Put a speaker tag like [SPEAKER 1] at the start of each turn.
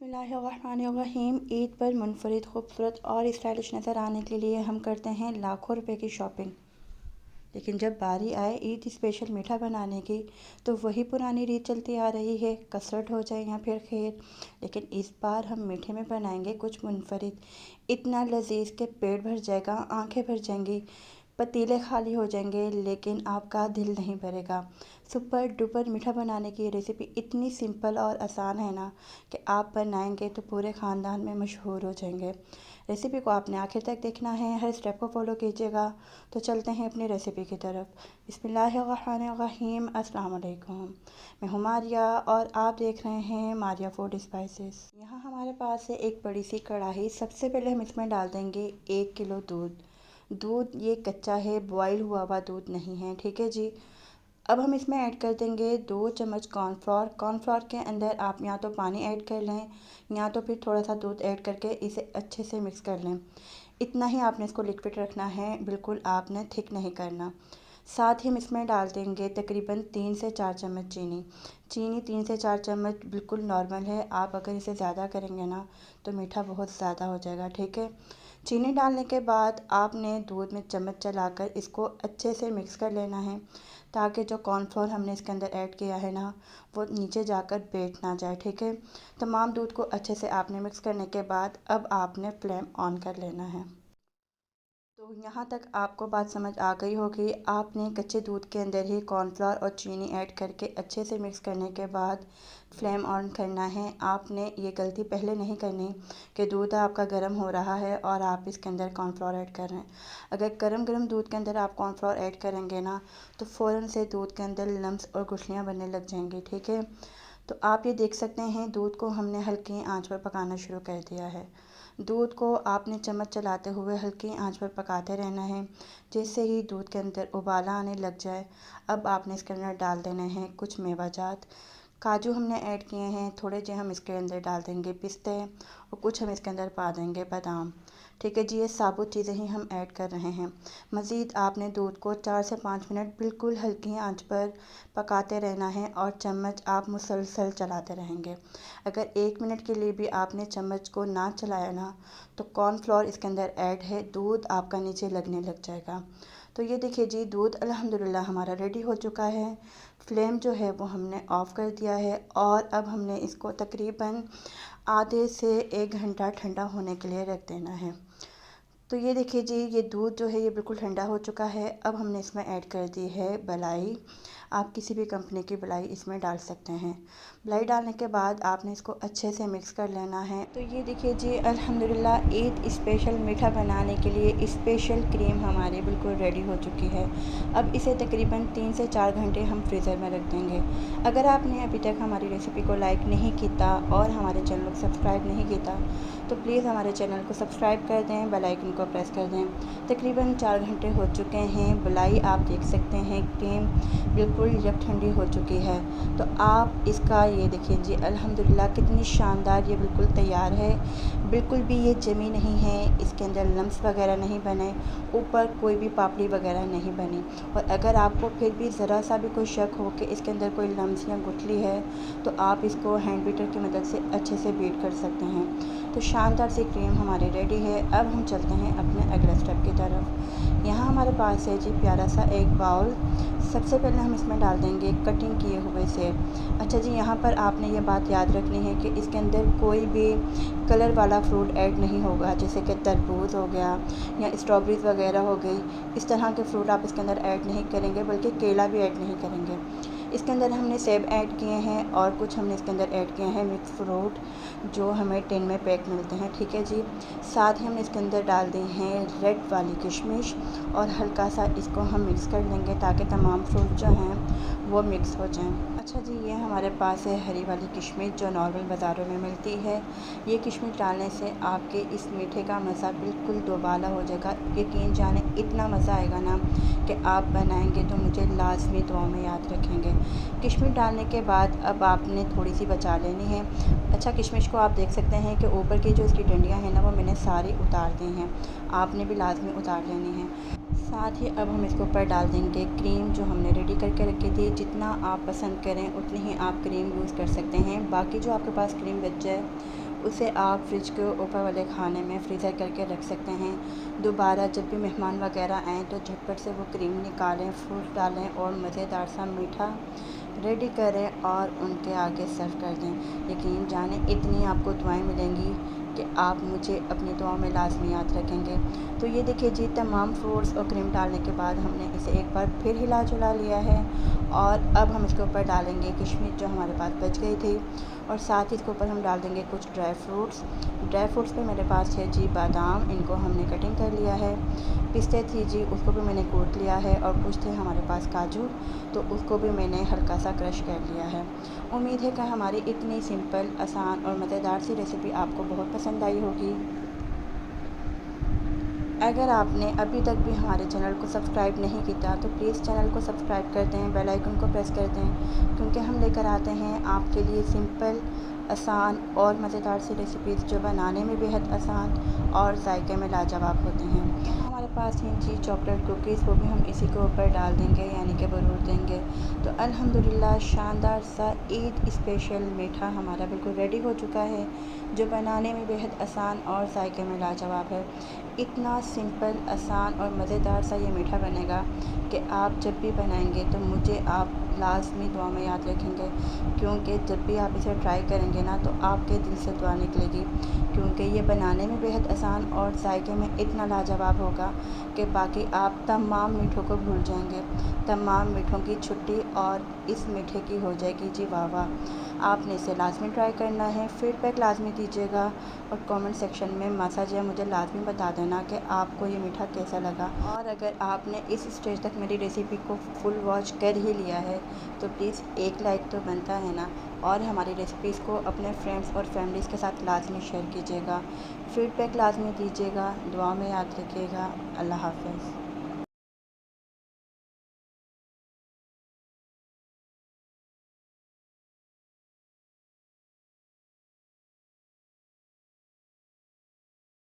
[SPEAKER 1] बिस्मिल्लाहिर्रहमानिर्रहीम। ईद पर मुनफरिद खूबसूरत और स्टाइलिश नज़र आने के लिए हम करते हैं लाखों रुपए की शॉपिंग। लेकिन जब बारी आए ईद स्पेशल मीठा बनाने की तो वही पुरानी रीत चलती आ रही है, कसरत हो जाए या फिर खीर। लेकिन इस बार हम मीठे में बनाएंगे कुछ मुनफरिद, इतना लजीज के पेट भर जाएगा, आंखें भर जाएंगी, पतीले खाली हो जाएंगे, लेकिन आपका दिल नहीं भरेगा। सुपर डुपर मीठा बनाने की रेसिपी इतनी सिंपल और आसान है ना कि आप बनाएंगे तो पूरे ख़ानदान में मशहूर हो जाएंगे। रेसिपी को आपने आखिर तक देखना है, हर स्टेप को फॉलो कीजिएगा। तो चलते हैं अपनी रेसिपी की तरफ। बिस्मिल्लाहिर्रहमानिर्रहीम। अस्सलाम वालेकुम। मैं हूँ मारिया और आप देख रहे हैं मारिया फूड स्पाइसेस। यहाँ हमारे पास है एक बड़ी सी कढ़ाई। सबसे पहले हम इसमें डाल देंगे 1 किलो दूध। दूध ये कच्चा है, बॉयल हुआ हुआ दूध नहीं है, ठीक है जी। अब हम इसमें ऐड कर देंगे 2 चम्मच कॉर्नफ्लोर। कॉर्नफ्लोर के अंदर आप या तो पानी ऐड कर लें या तो फिर थोड़ा सा दूध ऐड करके इसे अच्छे से मिक्स कर लें। इतना ही आपने इसको लिक्विड रखना है, बिल्कुल आपने थिक नहीं करना। साथ ही हम इसमें डाल देंगे तकरीबन 3 से 4 चम्मच चीनी। चीनी 3 से 4 चम्मच बिल्कुल नॉर्मल है। आप अगर इसे ज़्यादा करेंगे ना तो मीठा बहुत ज़्यादा हो जाएगा, ठीक है। चीनी डालने के बाद आपने दूध में चम्मच चलाकर इसको अच्छे से मिक्स कर लेना है, ताकि जो कॉर्नफ्लोर हमने इसके अंदर ऐड किया है ना वो नीचे जाकर बैठ ना जाए, ठीक है। तमाम दूध को अच्छे से आपने मिक्स करने के बाद अब आपने फ्लेम ऑन कर लेना है। तो यहाँ तक आपको बात समझ आ गई होगी। आपने कच्चे दूध के अंदर ही कॉर्नफ्लोर और चीनी ऐड करके अच्छे से मिक्स करने के बाद फ्लेम ऑन करना है। आपने ये गलती पहले नहीं करनी कि दूध आपका गर्म हो रहा है और आप इसके अंदर कॉर्नफ्लोर ऐड कर रहे हैं। अगर गरम गरम दूध के अंदर आप कॉर्नफ्लोर ऐड करेंगे ना तो फ़ौरन से दूध के अंदर लम्स और गुठलियाँ बनने लग जाएंगी, ठीक है। तो आप ये देख सकते हैं दूध को हमने हल्की आंच पर पकाना शुरू कर दिया है। दूध को आपने चम्मच चलाते हुए हल्की आंच पर पकाते रहना है। जैसे ही दूध के अंदर उबाला आने लग जाए अब आपने इसके अंदर डाल देने हैं कुछ मेवाजात। काजू हमने ऐड किए हैं, थोड़े जो हम इसके अंदर डाल देंगे पिस्ते और कुछ हम इसके अंदर पा देंगे बादाम, ठीक है जी। ये साबुत चीज़ें ही हम ऐड कर रहे हैं। मज़ीद आपने दूध को 4 से 5 मिनट बिल्कुल हल्की आंच पर पकाते रहना है और चम्मच आप मुसलसल चलाते रहेंगे। अगर 1 मिनट के लिए भी आपने चम्मच को ना चलाया ना तो कॉर्नफ्लोर इसके अंदर ऐड है, दूध आपका नीचे लगने लग जाएगा। तो ये देखिए जी, दूध अल्हम्दुलिल्लाह हमारा रेडी हो चुका है। फ्लेम जो है वो हमने ऑफ़ कर दिया है और अब हमने इसको तकरीबन आधे से 1 घंटा ठंडा होने के लिए रख देना है। तो ये देखिए जी, ये दूध जो है ये बिल्कुल ठंडा हो चुका है। अब हमने इसमें ऐड कर दी है मलाई। आप किसी भी कंपनी की मलाई इसमें डाल सकते हैं। मलाई डालने के बाद आपने इसको अच्छे से मिक्स कर लेना है। तो ये देखिए जी, अल्हम्दुलिल्लाह ईद स्पेशल मीठा बनाने के लिए स्पेशल क्रीम हमारी बिल्कुल रेडी हो चुकी है। अब इसे तकरीबन 3 से 4 घंटे हम फ्रीज़र में रख देंगे। अगर आपने अभी तक हमारी रेसिपी को लाइक नहीं किया और हमारे चैनल को सब्सक्राइब नहीं किया तो प्लीज़ हमारे चैनल को सब्सक्राइब कर दें, बेल आइकन को प्रेस कर दें। तकरीबन 4 घंटे हो चुके हैं। मलाई आप देख सकते हैं क्रीम बिल्कुल जब ठंडी हो चुकी है तो आप इसका ये देखिए जी, अल्हम्दुलिल्लाह कितनी शानदार ये बिल्कुल तैयार है। बिल्कुल भी ये जमी नहीं है, इसके अंदर लम्स वगैरह नहीं बने, ऊपर कोई भी पापड़ी वगैरह नहीं बनी। और अगर आपको फिर भी ज़रा सा भी कोई शक हो कि इसके अंदर कोई लम्स या गुठली है तो आप इसको हैंड बीटर की मदद से अच्छे से बीट कर सकते हैं। तो शानदार सी क्रीम हमारी रेडी है। अब हम चलते हैं अपने अगले स्टेप की तरफ। यहाँ हमारे पास है जी प्यारा सा एक बाउल। सबसे पहले हम इसमें डाल देंगे कटिंग किए हुए सेब। अच्छा जी, यहाँ पर आपने ये बात याद रखनी है कि इसके अंदर कोई भी कलर वाला फ्रूट ऐड नहीं होगा, जैसे कि तरबूज हो गया या स्ट्रॉबेरीज़ वगैरह हो गई। इस तरह के फ्रूट आप इसके अंदर ऐड नहीं करेंगे, बल्कि केला भी ऐड नहीं करेंगे। इसके अंदर हमने सेब ऐड किए हैं और कुछ हमने इसके अंदर ऐड किए हैं मिक्स फ्रूट जो हमें टिन में पैक मिलते हैं, ठीक है जी। साथ ही हमने इसके अंदर डाल दी हैं रेड वाली किशमिश और हल्का सा इसको हम मिक्स कर लेंगे ताकि तमाम फ्रूट जो हैं वो मिक्स हो जाएं। अच्छा जी, ये हमारे पास है हरी वाली किशमिश जो नॉर्मल बाज़ारों में मिलती है। ये किशमिश डालने से आपके इस मीठे का मज़ा बिल्कुल दोबाला हो जाएगा। यकीन जाने इतना मज़ा आएगा ना कि आप बनाएंगे तो मुझे लाजमी दुआ में याद रखेंगे। किशमिश डालने के बाद अब आपने थोड़ी सी बचा लेनी है। अच्छा, किशमिश को आप देख सकते हैं कि ऊपर की जो इसकी डंडियाँ हैं ना वो मैंने सारी उतार दी हैं, आपने भी लाजमी उतार लेनी है। साथ ही अब हम इसके ऊपर डाल देंगे क्रीम जो हमने रेडी करके रखी थी। जितना आप पसंद करें उतनी ही आप क्रीम यूज़ कर सकते हैं। बाकी जो आपके पास क्रीम बच जाए उसे आप फ्रिज के ऊपर वाले खाने में फ्रीज़र करके रख सकते हैं। दोबारा जब भी मेहमान वगैरह आएँ तो झटपट से वो क्रीम निकालें, फ्रूट डालें और मज़ेदार सा मीठा रेडी करें और उनके आगे सर्व कर दें। यकीन जानें इतनी आपको दुआएँ मिलेंगी कि आप मुझे अपनी दुआओं में लाज़मी याद रखेंगे। तो ये देखिए जी, तमाम फ्रूट्स और क्रीम डालने के बाद हमने इसे एक बार फिर हिला-जुला लिया है और अब हम इसके ऊपर डालेंगे किशमिश जो हमारे पास बच गई थी और साथ ही इसके ऊपर हम डाल देंगे कुछ ड्राई फ्रूट्स पे मेरे पास है जी बादाम, इनको हमने कटिंग कर लिया है। पिस्ते थी जी, उसको भी मैंने कूट लिया है और कुछ थे हमारे पास काजू, तो उसको भी मैंने हल्का सा क्रश कर लिया है। उम्मीद है कि हमारी इतनी सिंपल, आसान और मज़ेदार सी रेसिपी आपको बहुत पसंद आई होगी। अगर आपने अभी तक भी हमारे चैनल को सब्सक्राइब नहीं किया तो प्लीज़ चैनल को सब्सक्राइब कर दें, बेल आइकन को प्रेस कर दें, क्योंकि हम लेकर आते हैं आपके लिए सिंपल, आसान और मज़ेदार सी रेसिपीज़ जो बनाने में बेहद आसान और जायके में लाजवाब होती हैं। यहाँ हमारे पास हैं जी चॉकलेट कुकीज़, वो भी हम इसी के ऊपर डाल देंगे, यानी कि ज़रूर देंगे। तो अल्हम्दुलिल्लाह शानदार सा ईद स्पेशल मीठा हमारा बिल्कुल रेडी हो चुका है, जो बनाने में बेहद आसान और जायके में लाजवाब है। इतना सिंपल, आसान और मज़ेदार सा ये मीठा बनेगा कि आप जब भी बनाएंगे तो मुझे आप लाज़मी दुआ में याद रखेंगे, क्योंकि जब भी आप इसे ट्राई करेंगे ना तो आपके दिल से दुआ निकलेगी, क्योंकि ये बनाने में बेहद आसान और जायके में इतना लाजवाब होगा कि बाकी आप तमाम मीठों को भूल जाएंगे। तमाम मीठों की छुट्टी और इस मीठे की हो जाएगी जी वाह वाह। आपने इसे लाज़मी ट्राई करना है, फ़ीडबैक लाज़मी दीजिएगा और कमेंट सेक्शन में मसाज या मुझे लाज़मी बता देना कि आपको ये मीठा कैसा लगा। और अगर आपने इस स्टेज तक मेरी रेसिपी को फुल वॉच कर ही लिया है तो प्लीज़ एक लाइक तो बनता है ना, और हमारी रेसिपीज़ को अपने फ्रेंड्स और फैमिलीज़ के साथ लाज़मी शेयर कीजिएगा। फ़ीडबैक लाज़मी दीजिएगा, दुआ में याद रखिएगा। अल्लाह हाफ़िज़।